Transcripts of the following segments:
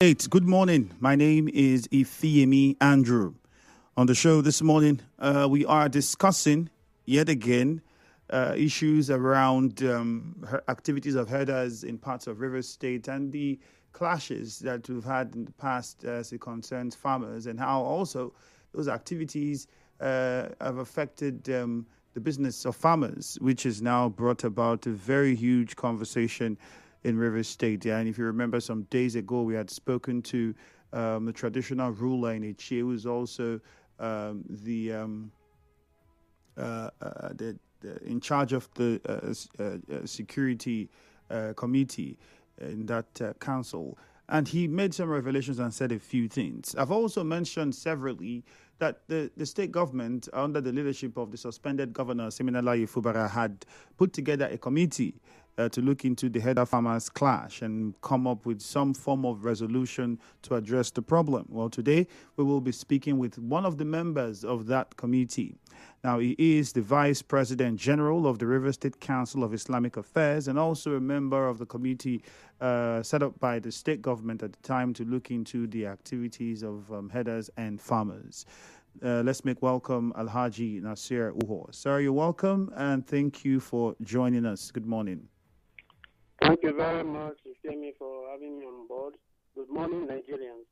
Good morning. My name is Ifeyemi Andrew. On the show this morning, we are discussing yet again issues around activities of herders in parts of River State and the clashes that we've had in the past as it concerns farmers, and how also those activities have affected the business of farmers, which has now brought about a very huge conversation in River State. Yeah, and if you remember, some days ago we had spoken to the traditional ruler in Ichie, who is also the in charge of the security committee in that council. And he made some revelations and said a few things. I've also mentioned severally that the state government, under the leadership of the suspended governor, Siminala Yefubara, had put together a committee to look into the header farmers clash and come up with some form of resolution to address the problem. Well, today we will be speaking with one of the members of that committee. Now, he is the Vice President General of the River State Council of Islamic Affairs and also a member of the committee set up by the state government at the time to look into the activities of headers and farmers. Let's make welcome Alhaji Nasir Uhor. Sir, you're welcome and thank you for joining us. Good morning. Thank you very much, Ifemi, for having me on board. Good morning, Nigerians.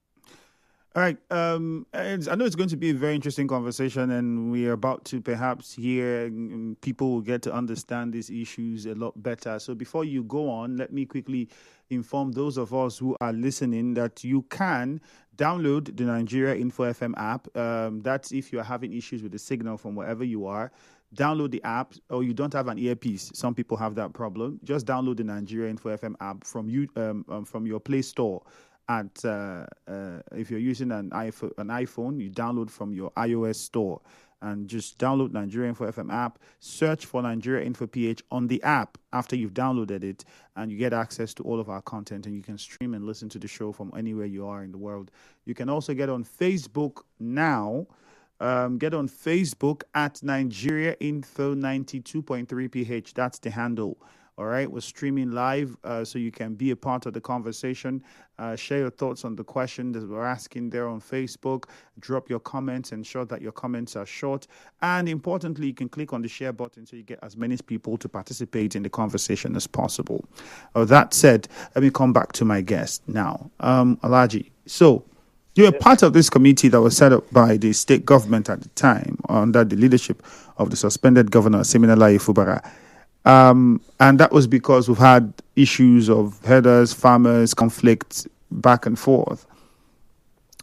All right. I know it's going to be a very interesting conversation, and we are about to perhaps hear people will get to understand these issues a lot better. So before you go on, let me quickly inform those of us who are listening that you can download the Nigeria Info FM app. That's if you are having issues with the signal from wherever you are. Download the app, or you don't have an earpiece. Some people have that problem. Just download the Nigeria Info FM app from your Play Store. If you're using an iPhone, you download from your iOS store and just download Nigeria Info FM app. Search for Nigeria Info PH on the app after you've downloaded it, and you get access to all of our content. And you can stream and listen to the show from anywhere you are in the world. You can also get on Facebook now. Get on Facebook at Nigeria Info 92.3 PH. That's the handle. All right, we're streaming live, so you can be a part of the conversation. Share your thoughts on the question that we're asking there on Facebook. Drop your comments, ensure that your comments are short. And importantly, you can click on the share button so you get as many people to participate in the conversation as possible. That said, let me come back to my guest now. Alhaji, so you're part of this committee that was set up by the state government at the time under the leadership of the suspended governor, Siminala Yefubara. And that was because we've had issues of herders, farmers, conflicts back and forth.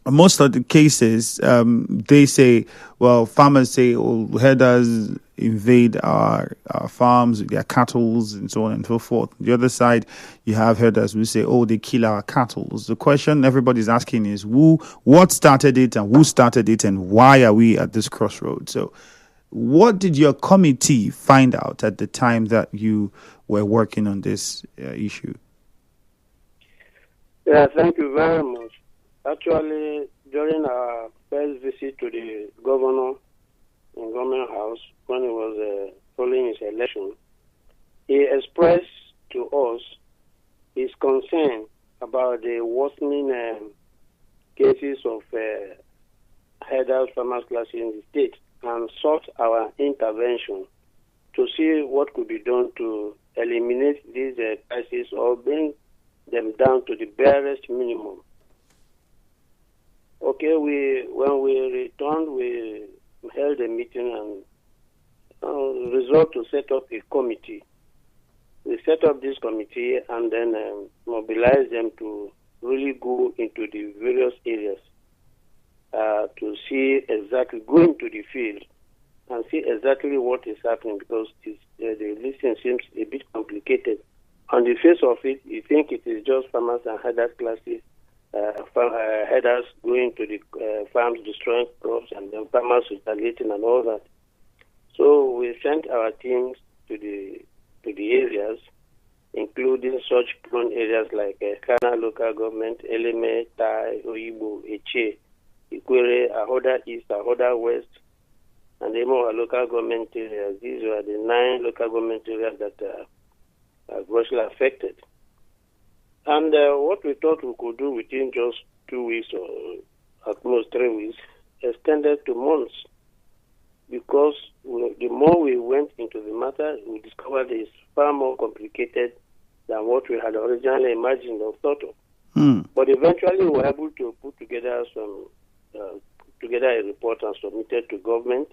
Most of the cases, they say, well, farmers say, oh, herders invade our farms with their cattle and so on and so forth. The other side, you have herders who say, oh, they kill our cattle. The question everybody's asking is, what started it and who started it and why are we at this crossroads? So what did your committee find out at the time that you were working on this issue? Yeah, thank you very much. Actually, during our first visit to the governor in Government House, when he was following his election, he expressed to us his concern about the worsening cases of herders, farmers clashes in the state, and sought our intervention to see what could be done to eliminate these crises or bring them down to the barest minimum. Okay, when we returned, we held a meeting and resolved to set up a committee. We set up this committee and then mobilized them to really go into the various areas to see exactly, go into the field and see exactly what is happening, because the listing seems a bit complicated. On the face of it, you think it is just farmers and herders classes, herders going to the farms destroying crops and then farmers retaliating and all that. So we sent our teams to the areas, including such prone areas like Kana local government, Eleme, Tai, Oyibo, Eche, Ikwere, Ahoda East, Ahoda West, and the more local government areas. These were the 9 local government areas that are grossly affected. And what we thought we could do within just 2 weeks or at most 3 weeks extended to months, because the more we went into the matter, we discovered it's far more complicated than what we had originally imagined or thought of. But eventually, we were able to put together a report and submit it to government.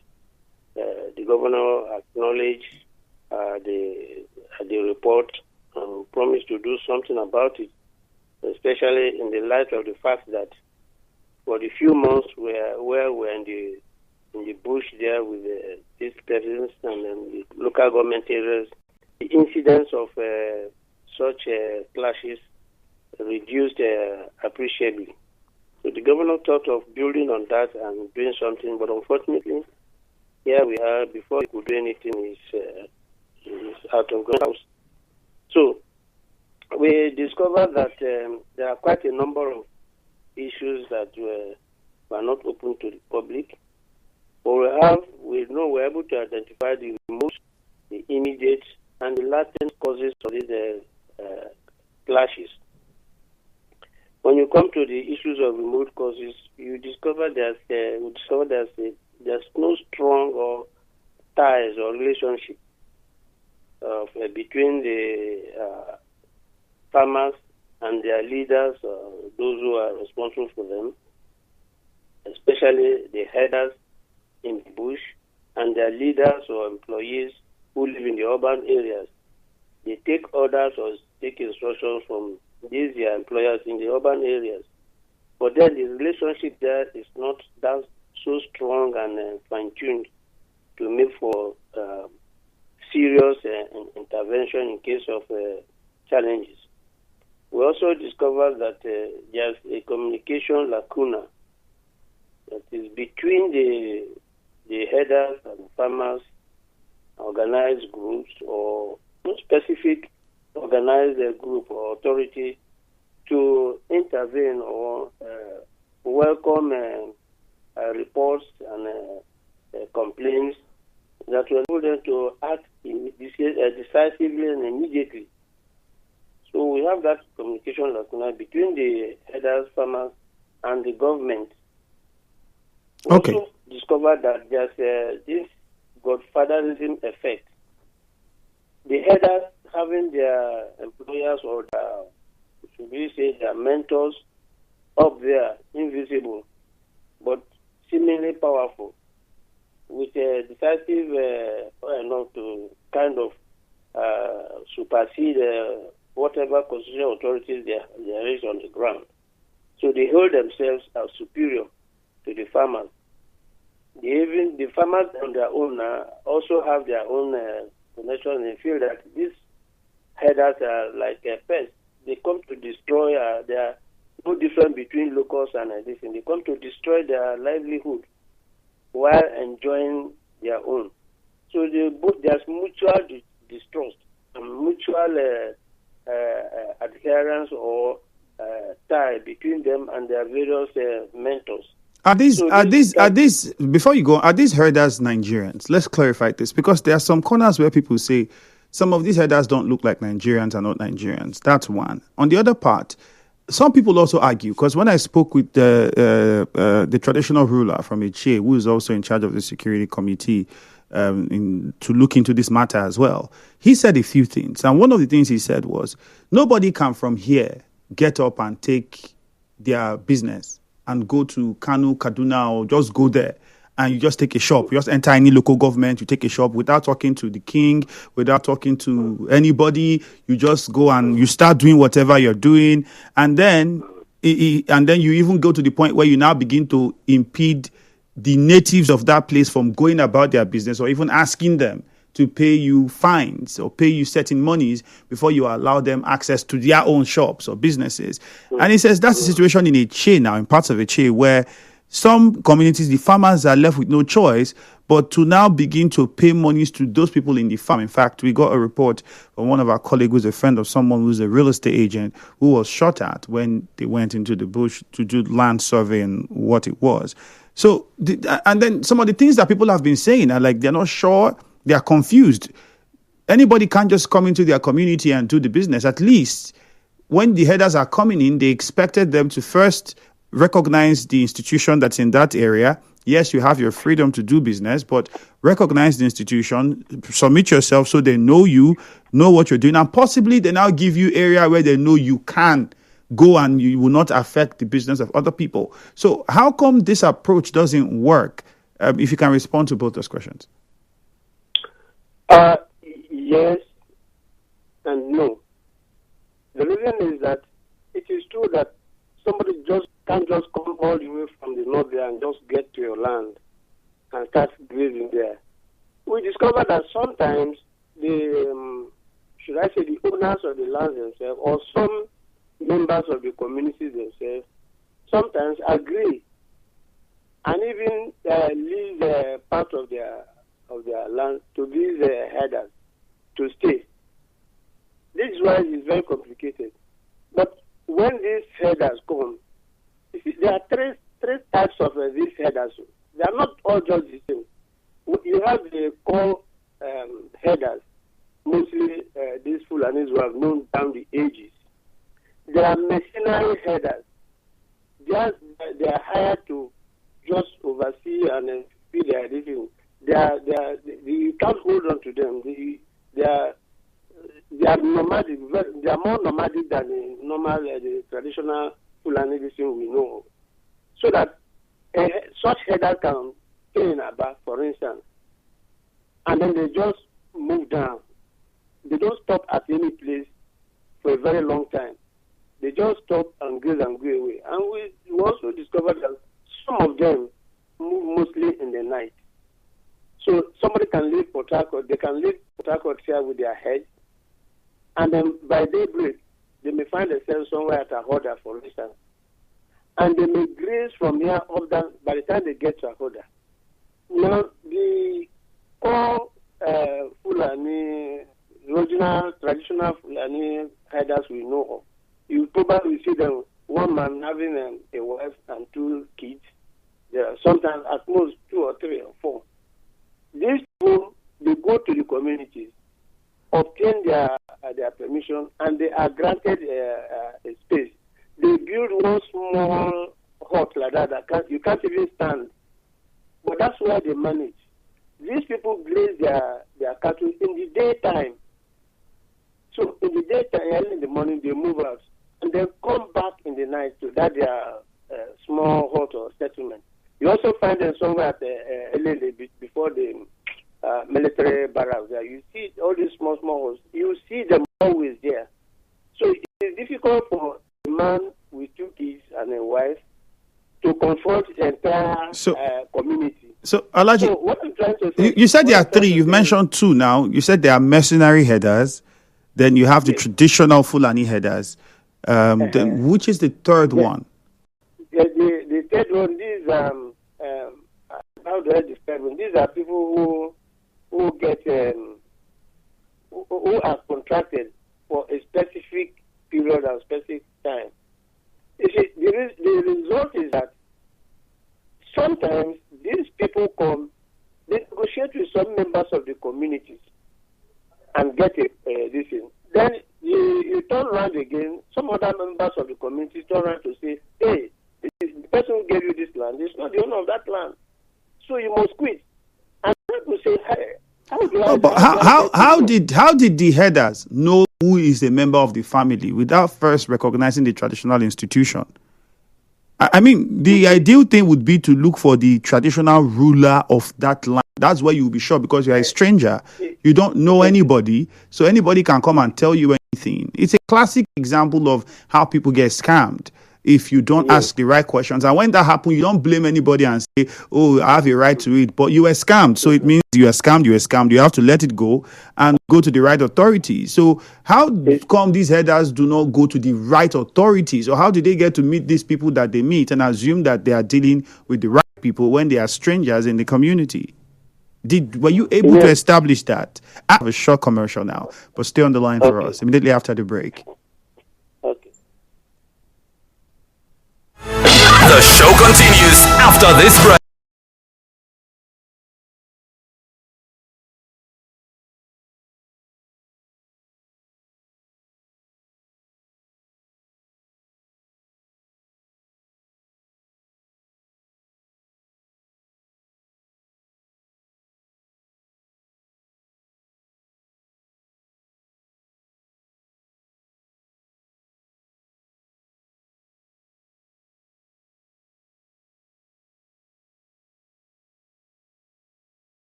The governor acknowledged the report and promised to do something about it, especially in the light of the fact that for the few months where we're in the bush there with these presidents and the local government areas, the incidence of such clashes reduced appreciably. So the governor thought of building on that and doing something, but unfortunately, here we are. Before he could do anything, he's out of the house. So we discovered that there are quite a number of issues that were not open to the public. But we're able to identify the most, the immediate, and the latent causes of these clashes. When you come to the issues of remote causes, you discover there's no strong or ties or relationship between the farmers and their leaders, those who are responsible for them, especially the headers in the bush, and their leaders or employees who live in the urban areas. They take orders or take instructions from these their employers in the urban areas. But then the relationship there is not that so strong and fine-tuned to make for serious intervention in case of challenges. We also discovered that there's a communication lacuna that is between the headers and farmers, organized groups, or specific organized group or authority to intervene or welcome reports and complaints that will enable them to act decisively and immediately. So we have that communication lacuna between the headers, farmers, and the government. We also discovered that there's this godfatherism effect. The headers having their employers or their mentors up there, invisible, but seemingly powerful, with a decisive enough to kind of supersede whatever constitutional authorities there is on the ground. So they hold themselves as superior to the farmers. The farmers on their own also have their own connection. They feel that these headers are like pests. They come to destroy. They are no different between locusts and this, and they come to destroy their livelihood while enjoying their own. So there's mutual distrust and mutual adherence or tie between them and their various mentors. Are these before you go, are these herders Nigerians? Let's clarify this, because there are some corners where people say some of these herders don't look like Nigerians, are not Nigerians. That's one. On the other part, some people also argue, because when I spoke with the traditional ruler from Ichie, who is also in charge of the security committee to look into this matter as well, he said a few things. And one of the things he said was, nobody can from here get up and take their business and go to Kanu, Kaduna, or just go there and you just take a shop. You just enter any local government, you take a shop without talking to the king, without talking to anybody. You just go and you start doing whatever you're doing. And then you even go to the point where you now begin to impede the natives of that place from going about their business, or even asking them to pay you fines or pay you certain monies before you allow them access to their own shops or businesses. And he says that's the situation in Ichie now, in parts of Ichie, where some communities, the farmers are left with no choice but to now begin to pay monies to those people in the farm. In fact, we got a report from one of our colleagues who's a friend of someone who's a real estate agent who was shot at when they went into the bush to do land survey and what it was. So, and then some of the things that people have been saying are like they're not sure, they are confused. Anybody can't just come into their community and do the business. At least when the headers are coming in, they expected them to first recognize the institution that's in that area. Yes, you have your freedom to do business, but recognize the institution, submit yourself so they know you, know what you're doing, and possibly they now give you area where they know you can go and you will not affect the business of other people. So how come this approach doesn't work? If you can respond to both those questions. Yes and no. The reason is that it is true that somebody just can't just come all the way from the north there and just get to your land and start grazing there. We discovered that sometimes the, should I say, the owners of the land themselves or some members of the communities themselves sometimes agree and even leave part of their land to these headers to stay. This is why it's very complicated. But when these headers come, you see, there are three types of these headers. They are not all just the same. You have the core headers, mostly these Fulanis who have known down the ages. There are mercenary headers. They are hired to just oversee and feed their living. You can't hold on to them. They are nomadic. They are more nomadic than the normal, the traditional Fulani we know. So that such header can stay in Aba, for instance, and then they just move down. They don't stop at any place for a very long time. They just stop and go away. And we also discovered that some of them move mostly in the night. So somebody can leave Port Harcourt. They can leave Port Harcourt here with their head, and then by daybreak, they may find themselves somewhere at Ahoda, for instance. And they may graze from here up down by the time they get to Ahoda. Now, the core Fulani, original, traditional Fulani headers we know of, you probably see them, one man having a wife and two kids. There are sometimes at most 2 or 3 or 4. These people, they go to the communities, obtain their permission, and they are granted a space. They build one small hut like that you can't even stand. But that's where they manage. These people graze their cattle in the daytime. So in the daytime, early in the morning, they move out. And they come back in the night to that their small hut or settlement. You also find them somewhere at Elele before the military barracks there. You see all these small huts. You see them always there. So it is difficult for a man with 2 kids and a wife to confront the entire community. So, Alhaji, so what I'm trying to say, you said there are 3. You've mentioned 2 now. You said there are mercenary headers. Then you have the traditional Fulani headers. Then which is the third one? The third one, these how do I describe them? These are people who get who are contracted for a specific period and specific time. You see, the result is that sometimes these people come, they negotiate with some members of the communities and get this in. Then you turn around again, some other members of the community turn around to say, hey, the person who gave you this land is not the owner of that land. So you must quit. And people say, hey, how did the headers know who is a member of the family without first recognizing the traditional institution? I mean, the ideal thing would be to look for the traditional ruler of that land. That's where you'll be sure, because you're a stranger. You don't know anybody, so anybody can come and tell you anything. It's a classic example of how people get scammed if you don't ask the right questions. And when that happens, you don't blame anybody and say, oh, I have a right to it. But you were scammed. So it means you are scammed. You have to let it go and go to the right authorities. So how come these headers do not go to the right authorities? Or how do they get to meet these people that they meet and assume that they are dealing with the right people when they are strangers in the community? Were you able to establish that? I have a short commercial now, but stay on the line for us immediately after the break. Okay. The show continues after this break.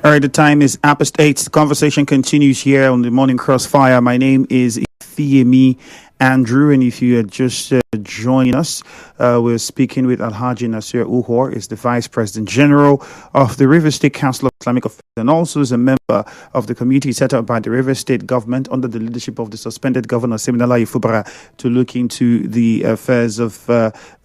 All right, the time is 8:08. The conversation continues here on the Morning Crossfire. My name is Ifeyemi Andrew, and if you are just joining us, we're speaking with Alhaji Nasir Uhor, is the Vice President General of the River State Council of Islamic Affairs, and also is a member of the committee set up by the River State government under the leadership of the suspended Governor Siminala Ifubara to look into the affairs of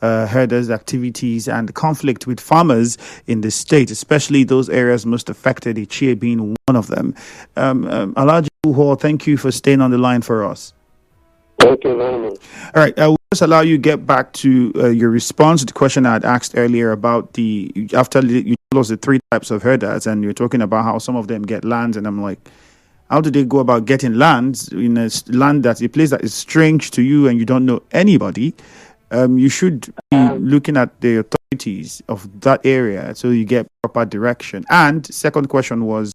herders' activities and conflict with farmers in the state, especially those areas most affected, Ichie being one of them. Alhaji Uhor, thank you for staying on the line for us. Thank you very much. All right, I will just allow you to get back to your response to the question I had asked earlier about after you told us the three types of herders, and you're talking about how some of them get lands, and I'm like, how do they go about getting lands in a place that is strange to you and you don't know anybody? You should be looking at the authorities of that area so you get proper direction. And second question was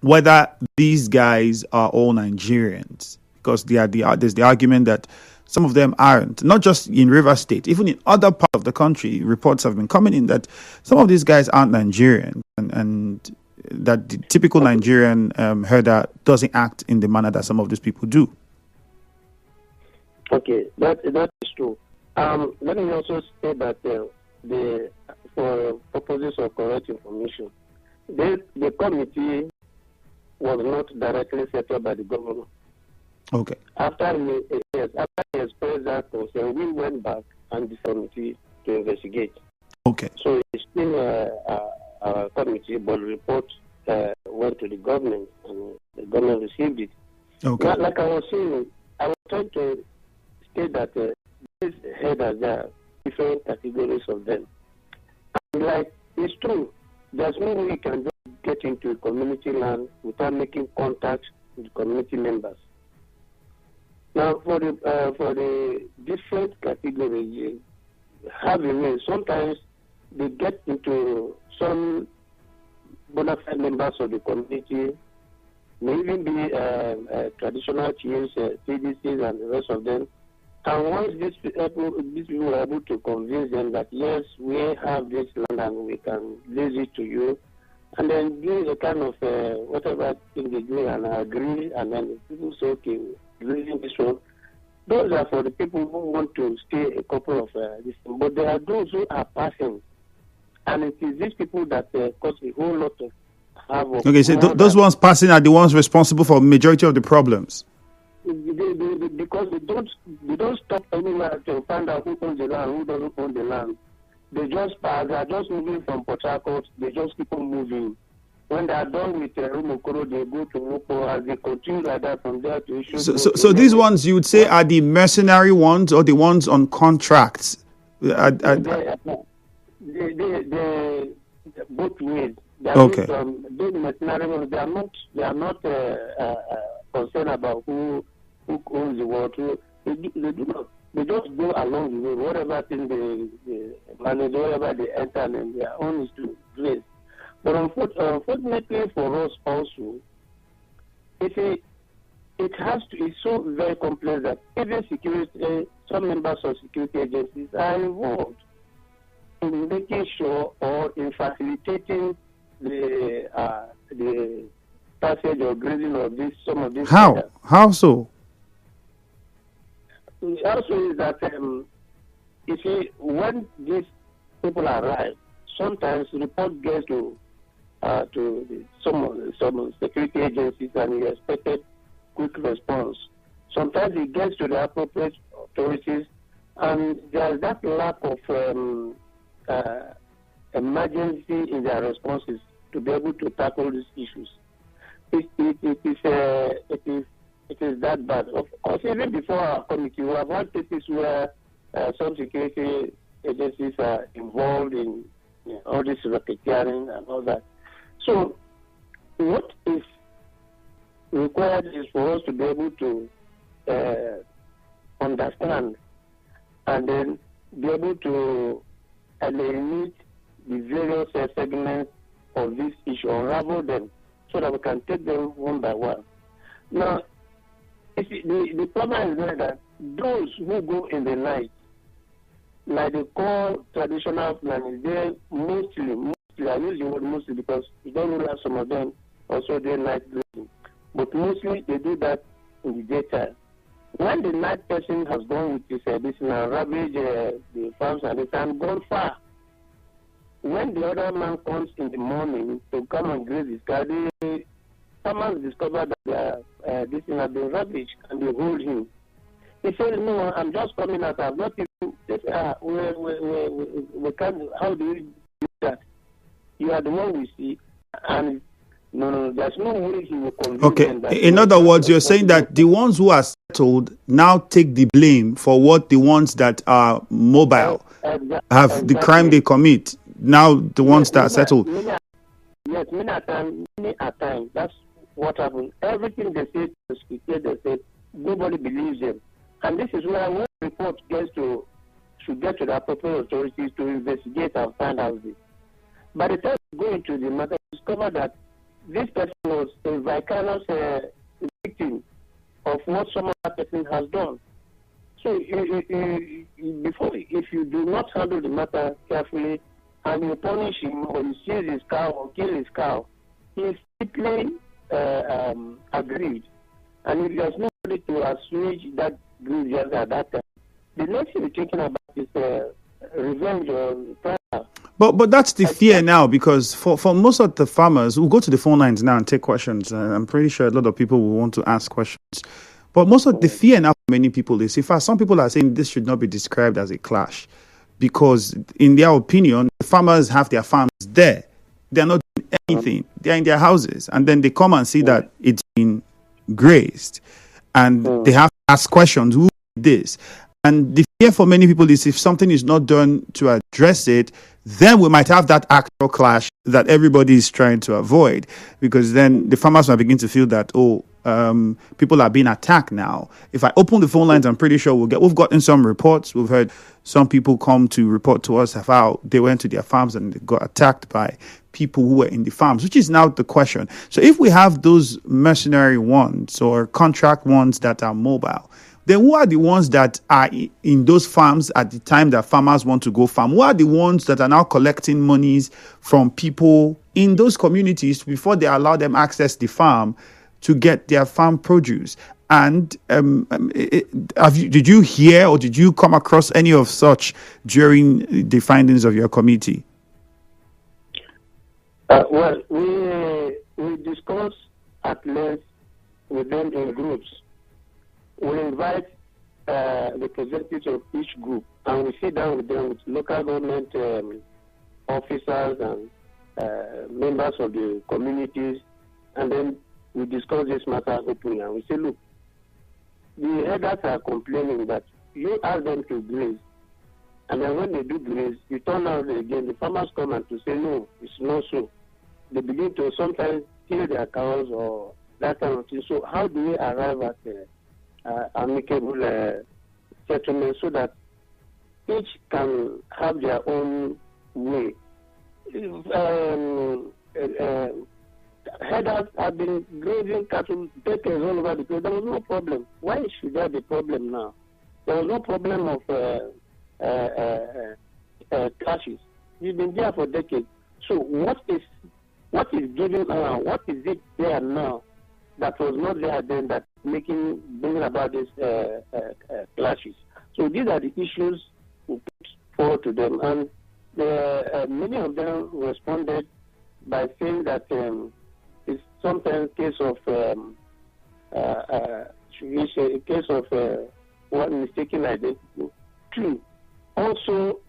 whether these guys are all Nigerians, because there's the argument that some of them aren't, not just in River State, even in other parts of the country. Reports have been coming in that some of these guys aren't Nigerian, and that the typical Nigerian herder doesn't act in the manner that some of these people do. Okay, that is true. Let me also say that for purposes of correct information, the committee was not directly set up by the governor. Okay. After he expressed that concern, we went back and the committee to investigate. Okay. So it's still a committee, but the report went to the government, and the government received it. Okay. Like I was saying, I was trying to state that these headers, there are different categories of them. And like, it's true, there's no way you can just get into community land without making contact with community members. Now, for the different categories, you have a way. Sometimes they get into some bona fide members of the community, may even be traditional chiefs, CDCs, and the rest of them. And once these people are able to convince them that, yes, we have this land and we can lease it to you, and then do a kind of whatever thing they do and agree, and then people say, okay, leasing this one. Those are for the people who want to stay a couple of this thing. But there are those who are passing, and it is these people that cause a whole lot of havoc. Okay, so those ones passing are the ones responsible for majority of the problems. Because they don't stop anywhere to find out who owns the land, who doesn't own the land. They just pass. They are just moving from Port Harcourt. They just keep on moving. When they are done with Rumokoro, they go to Mopo. As they continue like that from there to issue. So these ones you would say are the mercenary ones or the ones on contracts? They both ways. Okay. Those mercenary ones, they are not concerned about who owns the world. They do not. They just go along the way. Whatever thing they manage, whatever they enter, and their own is to place. But unfortunately for us also, it's so very complex that even security, some members of security agencies are involved in making sure or in facilitating the passage or grazing of some of these. How? Areas. How so? Also is that you see, when these people arrive, sometimes the report gets to some security agencies, and you expected quick response. Sometimes it gets to the appropriate authorities, and there's that lack of emergency in their responses to be able to tackle these issues. It is that bad. Of course, even before our committee, we have had cases where some security agencies are involved in all this racketeering and all that. So, what is required is for us to be able to understand and then be able to eliminate the various segments of this issue, unravel them, so that we can take them one by one. Now, the problem is that those who go in the night, like they call traditional planning, they mostly mostly, I use the word mostly because you don't really have some of them also doing night grazing. But mostly they do that in the daytime. When the night person has gone with his this ravage the farms and the time gone far, when the other man comes in the morning to come and graze his cow, the farmers discover that this thing has been ravaged and they hold him. He says, "No, I'm just coming out. I've not even." They say, we can't. How do we do that? You are the one we see, and no, there's no way he will convince them that. In other words, you're saying that the ones who are settled now take the blame for what the ones that are mobile have the crime they commit. Now the ones that are settled. Many a time, that's what happened. Everything they say to speak, they say nobody believes them, and this is where when the report should get to the appropriate authorities to investigate and find out this. By the time you go into the matter, you discover that this person was a vicarious victim of what some other person has done. So if you do not handle the matter carefully and you punish him or you seize his cow or kill his cow, he is simply agreed. And if there's nobody to assuage that grievance at that time, the next thing you're thinking about is revenge or trial. But that's the fear now, because for most of the farmers, we'll go to the phone lines now and take questions. I'm pretty sure a lot of people will want to ask questions. But most of the fear now for many people is, in fact, some people are saying this should not be described as a clash, because in their opinion, the farmers have their farms there. They're not doing anything. They're in their houses. And then they come and see that it's been grazed. And they have to ask questions. Who did this? And the fear for many people is if something is not done to address it, then we might have that actual clash that everybody is trying to avoid, because then the farmers might begin to feel that, people are being attacked now. If I open the phone lines, I'm pretty sure we've gotten some reports. We've heard some people come to report to us of how they went to their farms and they got attacked by people who were in the farms, which is now the question. So if we have those mercenary ones or contract ones that are mobile, then who are the ones that are in those farms at the time that farmers want to go farm? Who are the ones that are now collecting monies from people in those communities before they allow them access the farm to get their farm produce? And did you hear or did you come across any of such during the findings of your committee? Well, we discuss at length with them in groups. We invite representatives of each group, and we sit down with them with local government officers and members of the communities, and then we discuss this matter openly. And we say, look, the herders are complaining that you ask them to graze, and then when they do graze, you turn out again, the farmers come and to say, no, it's not so. They begin to sometimes kill their cows or that kind of thing. So how do we arrive at amicable settlement so that each can have their own way? Herders have been grazing cattle decades all over the place. There was no problem. Why should there be problem now? There was no problem of clashes. We've been there for decades. So what is given now? What is it there now that was not there then that bringing about these clashes? So these are the issues we put forward to them, and many of them responded by saying that it's sometimes a case of one mistaken identity. Two, also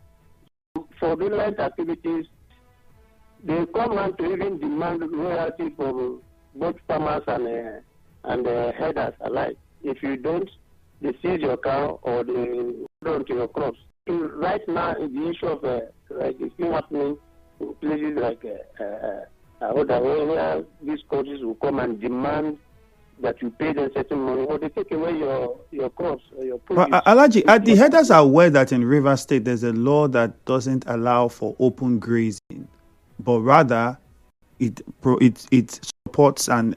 fraudulent activities. They come on to even demand royalty from both farmers and herders alike. If you don't, they seize your cow or they hold on to your crops. So right now, the issue of it's still happening in places like where these courts will come and demand that you pay them certain money, or they take away your crops or your produce. But Alhaji, are the herders aware that in River State there's a law that doesn't allow for open grazing, but rather it supports and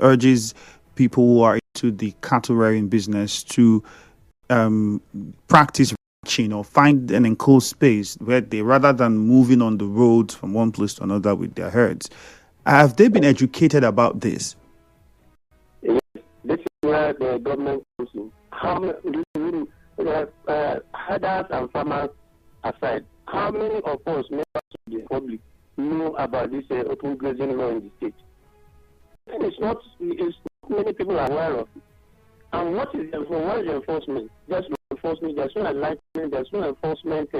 urges people who are into the cattle rearing business to practice matching or find an enclosed space where they, rather than moving on the roads from one place to another with their herds, have they been educated about this? Yes, this is where the government comes in. How many herders and farmers aside, how many of us, members of the public, know about this open grazing law in the state? And it's not many people are aware of it. And what is the enforcement? There's no enforcement, there's no enlightenment, there's no enforcement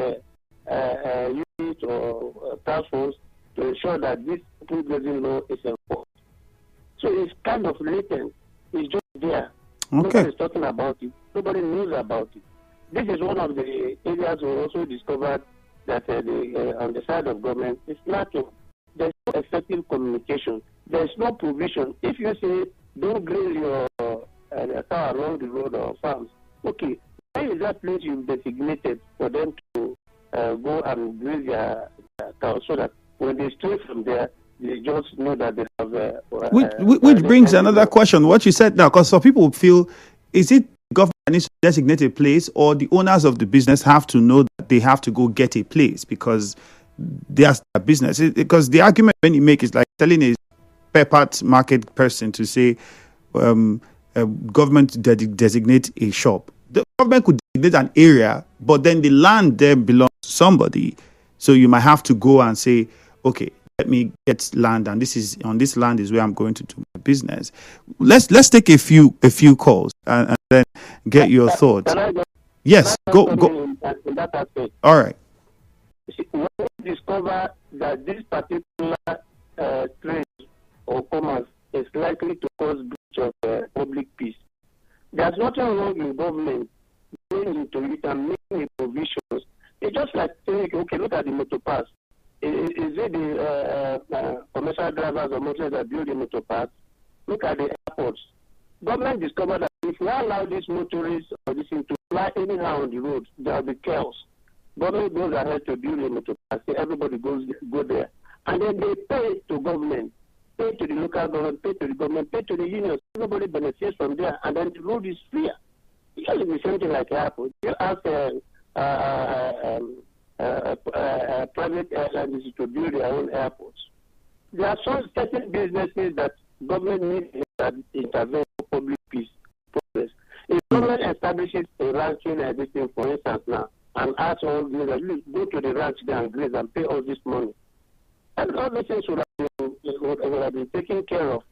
unit or task force to ensure that this open grazing law is enforced. So it's kind of latent. It's just there. Okay. Nobody's talking about it. Nobody knows about it. This is one of the areas we also discovered that on the side of government, it's lacking. There's no effective communication. There's no provision. If you say, don't graze your cow along the road or farms, okay, where is that place you've designated for them to go and graze their cow so that when they stray from there, they just know that they have... which brings another question. What you said now, because some people feel, is it government needs to designate a place, or the owners of the business have to know that they have to go get a place because there's a business? Because the argument when you make is like telling a peppered market person to say government designate a shop. The government could designate an area, but then the land there belongs to somebody. So you might have to go and say, okay, let me get land, and on this land is where I'm going to do my business. Let's take a few calls and then get your thoughts. Yes, go. In that aspect. All right. When we discover that this particular trade or commerce is likely to cause breach of public peace, there's nothing wrong in government going into it and making provisions. It's just like saying, okay, look at the motor pass. Is it the commercial drivers or motorists that build the motor pass? Look at the airports. Government discovered that if we allow these motorists or this thing to fly anyhow on the road, there will be chaos. Government goes ahead to build a motor pass, everybody go there. And then they pay to government, pay to the local government, pay to the government, pay to the unions. Everybody benefits from there, and then the road is free. It should be something like airport. You ask private airlines to build their own airports. There are some certain businesses that government needs to intervene for public peace progress. If government establishes a ranching everything, for instance, now, and asks all these, go to the ranch there and graze and pay all this money, and all these things would have been taken care of.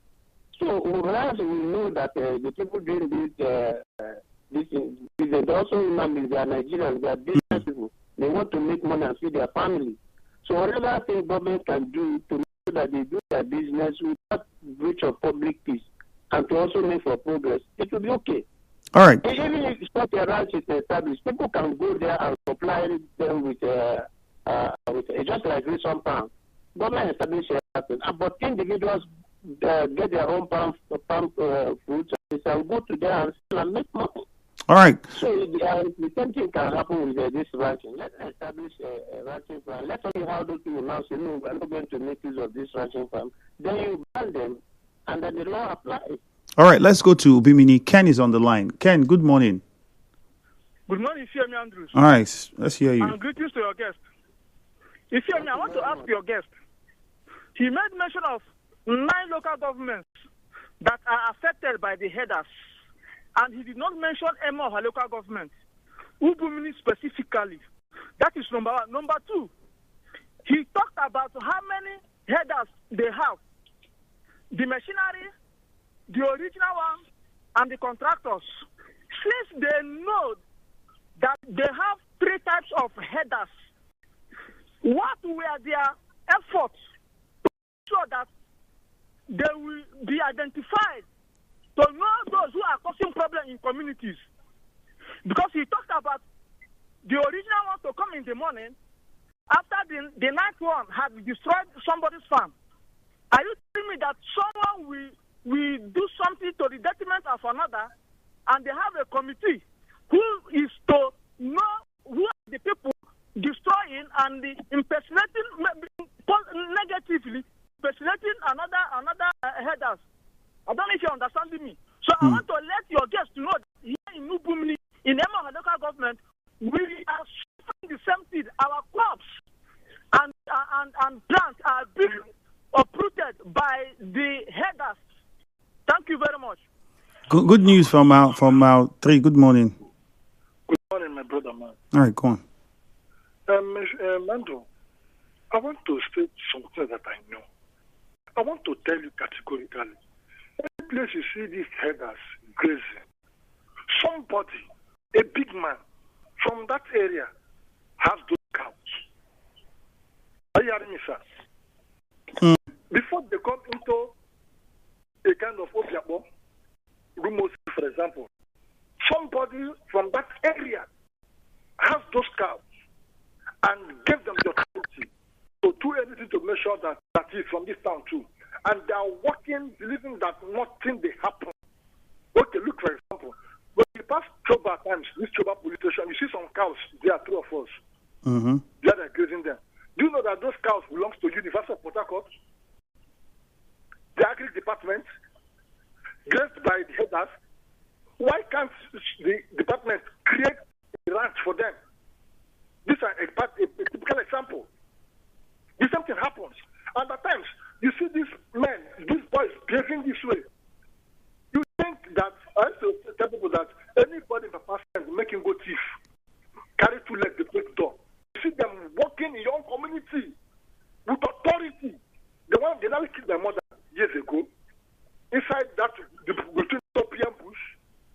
So whereas we know that the people doing this thing, they also remember they are Nigerians, they are business people. They want to make money and feed their family. So whatever thing government can do to make sure that they do their business without breach of public peace and to also make for progress, it will be okay. All right. Even if such a ranch is established, people can go there and supply them with just like recent farm. Government established a but individuals get their own palm fruits and go to there and sell and make money. All right. So the same thing can happen with this ranching. Let's establish a ranching plan. Let's see how those people now say, no, we're not going to make use of this ranching farm. Then you ban them, and then the law applies. All right, let's go to Bimini. Ken is on the line. Ken, good morning. Good morning, Ifeami Andrews. All right, let's hear you. And greetings to your guest. Ifeami, I want to ask your guest. He made mention of 9 local governments that are affected by the headers. And he did not mention any of our local governments, Ubumini specifically. That is number 1. Number 2, he talked about how many headers they have. The machinery, the original one, and the contractors. Since they know that they have 3 types of headers, what were their efforts to ensure that they will be identified to know those who are causing problems in communities? Because he talked about the original one to come in the morning after the ninth one had destroyed somebody's farm. Are you telling me that someone will do something to the detriment of another, and they have a committee who is to know who are the people destroying and impersonating negatively, impersonating another headers? I don't know if you're understanding me. So I want to let your guests know that here in Ubumini, in Emma local government, we are sowing the same seed. Our crops and plants are being uprooted by the headers. Thank you very much. Good news from our three. Good morning. Good morning, my brother, man. All right, go on. Mando, I want to state something that I know. I want to tell you categorically. Any place you see these headers grazing, somebody, a big man from that area, has those cows. Are you hearing me, sir? Before they come into a kind of Obiabo, Rumos, for example, somebody from that area has those cows and give them the authority to do anything to make sure that is from this town too. And they are working, believing that nothing will happen. Okay, look, for example, when we pass Choba times, this Choba police station, you see some cows, there are three of us. Mm-hmm. They are grazing them. Do you know that those cows belong to University of Port Harcourt? The agri department, grazed by the headers. Why can't the department create a ranch for them? This is a typical example. The same thing happens. And at times, you see these men, these boys behaving this way. You think that, I used to tell people that anybody in the past will make him go thief, carry 2 legs, they break the door. You see them working in your own community with authority. The one they never killed their mother years ago, inside that, between the PM bush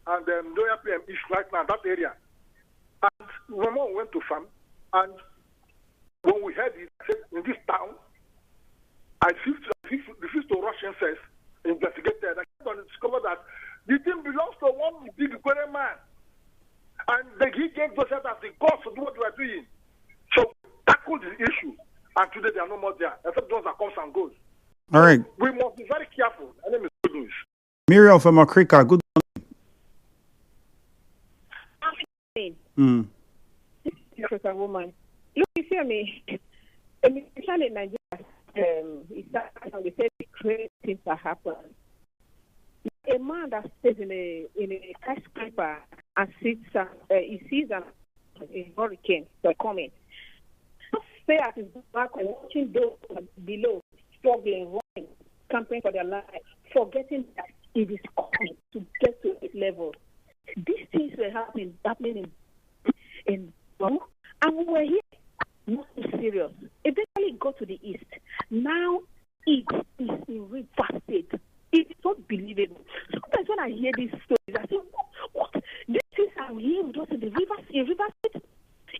and the Lower PM East right now, that area. And when we went to farm, and when we heard it, I said, in this town, I refused to rush in first, investigate there. I came to discover that the thing belongs to one big Quere man. And he gave those as the cause to do what we are doing. So tackle the issue. And today they are no more there, except those that comes and goes. All right. We must be very careful. My name is Good News. Miriam from Akrika, good morning. African woman. Look, you hear me? Especially in Nigeria, they say great things that happen. A man that stays in a skyscraper and he sees a hurricane coming. Stay at his back and watching those below struggling, running, camping for their life, forgetting that it is coming to get to this level. These things were happening in and we were here, not too serious. Eventually got to the east. Now it is in River State. It is not believable. Sometimes when I hear these stories, I say, what? These things are here with us in the River State,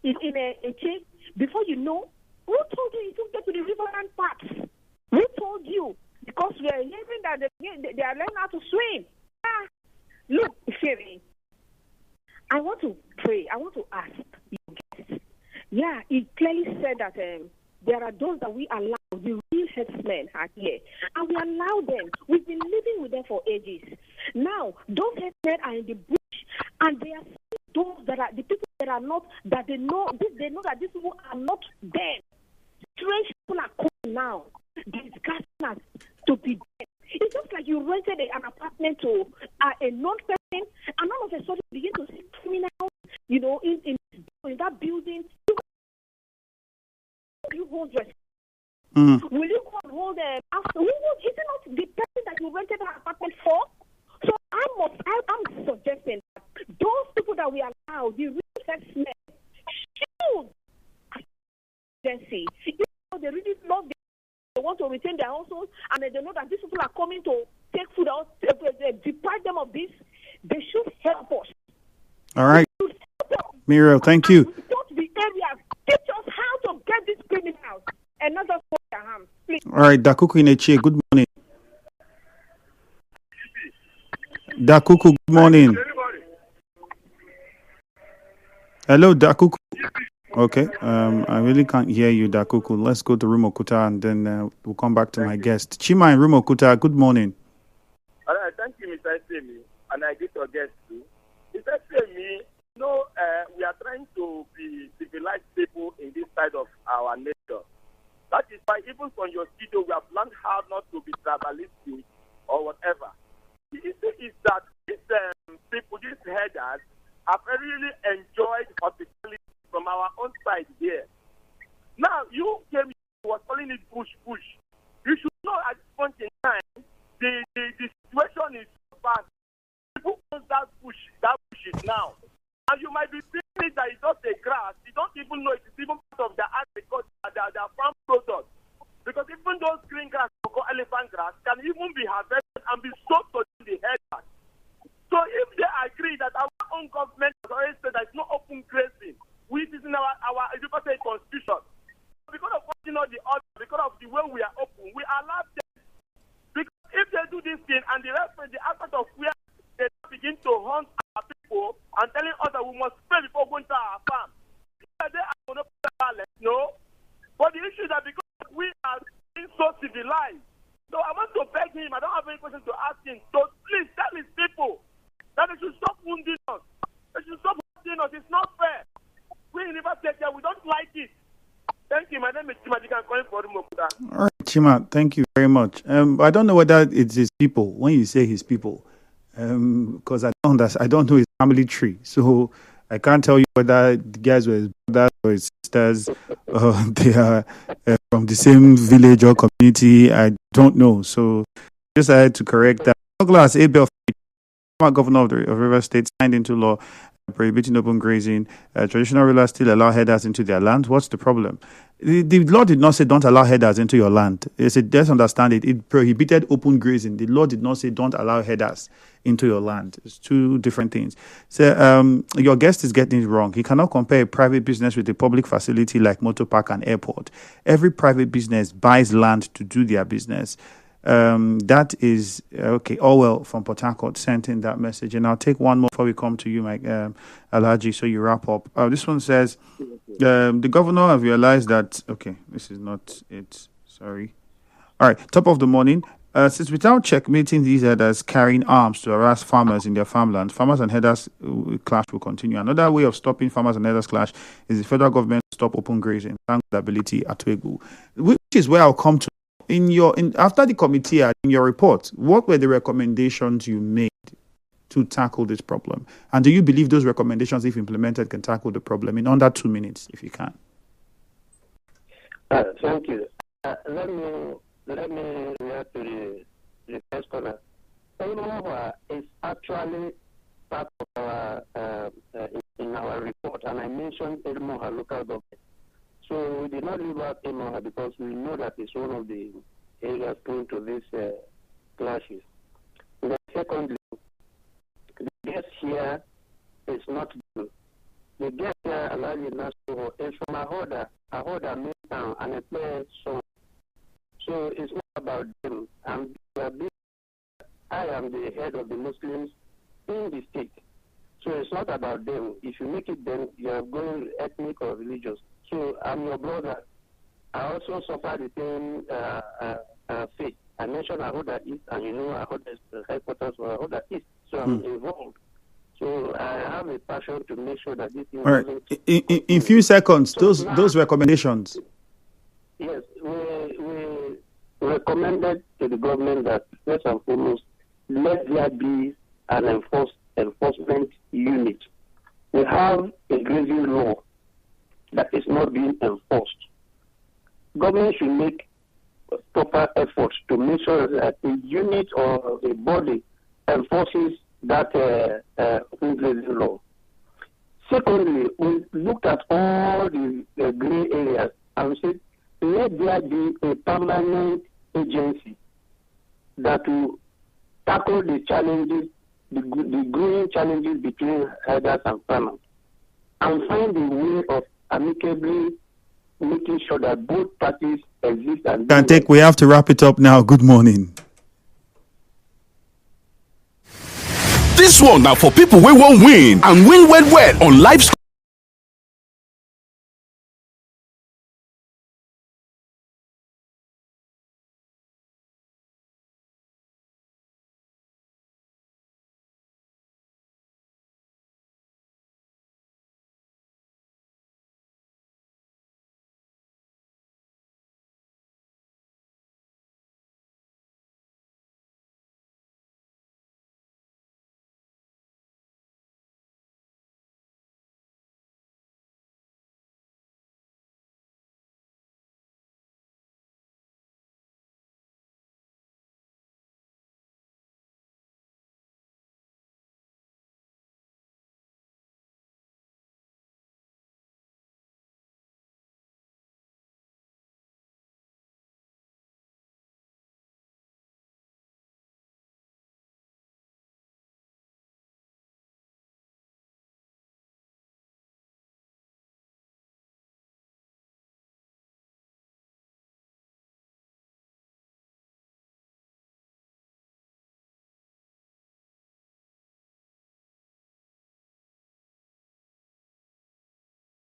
in a chain. Before you know, who told you to get to the riverland parts? Who told you? Because we are hearing that they are learning how to swim. Look, Sherry, I want to pray. I want to ask you guys. Yeah, it clearly said that there are those that we allow, the real headsmen are here. And we allow them. We've been living with them for ages. Now, those headsmen are in the bush, and they are those that are, the people that are not, that they know that these people are not them. Strange people are coming now, discussing us to be dead. It's just like you rented an apartment to a non-person, and all of a sudden you begin to see criminals, in that building. You hold your Will you hold after? Is it not the person that you rented an apartment for? So I'm suggesting that those people that we allow, the real men, should agency. They really love them. They want to retain their households, and they know that these people are coming to take food out, deprive them of this. They should help us. All right. Miro, thank you. The areas, teach us how to get these criminals and not just put their hands. Please. All right, Dakuku Ineche, good morning. Dakuku, good morning. Hello, Dakuku. Okay, I really can't hear you, Dakuku. Let's go to Rumokuta and then we'll come back to my guest. Chima and Rumokuta, good morning. All right, thank you, Mr. Semi, and I get your guest too. Mr. Semi, we are trying to be civilized people in this side of our nature. That is why even from your studio, we have learned how not to be tribalistic or whatever. The issue is that these people, these headers, have really enjoyed hospitality our own side here. Now, you came, was calling it push. You should know at this point in time, the situation is so bad. People want that push is now. And you might be thinking that it's just a grass. You don't even know it's even part of the agriculture, the farm product. Because even those green grass, elephant grass, can even be harvested and be sold to the headers. So if they agree that our own government has already said that it's not open grazing, which is in our constitution, because of watching all the order, because of the way we are open, we allow them. Because if they do this thing and the aspect of where they begin to hunt our people and telling us that we must pay before going to our farm, they are going to put balance, no. But the issue is that because we are being so civilized, so I want to beg him, I don't have any question to ask him, so please tell his people that they should stop wounding us. They should stop wounding us. It's not fair. We never take care. We don't like it. Thank you. My name is Chima. You can call him for Mokuta. All right, Chima, thank you very much. I don't know whether it's his people when you say his people, because I don't know his family tree, so I can't tell you whether the guys were his brothers or his sisters, they are from the same village or community. I don't know, so just I had to correct that. Douglas Abel, former governor of Rivers State, signed into law prohibiting open grazing. Traditional rulers still allow herders into their land. What's the problem? The law did not say don't allow herders into your land. It said, just understand it. It prohibited open grazing. The law did not say don't allow herders into your land. It's two different things. So your guest is getting it wrong. He cannot compare a private business with a public facility like motor park and airport. Every private business buys land to do their business. That is okay. Orwell from Port Harcourt sent in that message, and I'll take one more before we come to you, Mike Alhaji, so you wrap up. This one says the governor have realized that. Okay, this is not it. Sorry. All right. Top of the morning. Since without checkmating these herders carrying arms to harass farmers in their farmland, farmers and herders clash will continue. Another way of stopping farmers and herders clash is the federal government to stop open grazing, thank the ability at Wegu, which is where I'll come to. After the committee, in your report, what were the recommendations you made to tackle this problem? And do you believe those recommendations, if implemented, can tackle the problem in under 2 minutes, if you can? Thank you. Let me react to the first caller. Uhor is actually part of our in our report, and I mentioned Uhor local government. So we did not leave out Uhor because we know that it's one of the areas prone to these clashes. And then secondly, the guest here is not good. The guest here, Alhaji Nasir, is from Ahoda main town, and a place so it's not about them. I am the head of the Muslims in the state. So it's not about them. If you make it them, you are going ethnic or religious. So I'm your brother. I also suffer the same fate. I mentioned Ahoda East, and you know Ahoda is the headquarters for Ahoda East. So I'm involved. So I have a passion to make sure that this thing doesn't... In few seconds, those recommendations. Yes, we recommended to the government that first and foremost, let there be an enforcement unit. We have a grazing law that is not being enforced. Government should make proper efforts to make sure that a unit or a body enforces that grazing law. Secondly, we looked at all the gray areas and we said, let there be a permanent agency that will tackle the challenges, the growing challenges between herders and farmers, and find a way of amicably making sure that both parties exist. And we have to wrap it up now. Good morning. This one now for people who won't win and win well on live.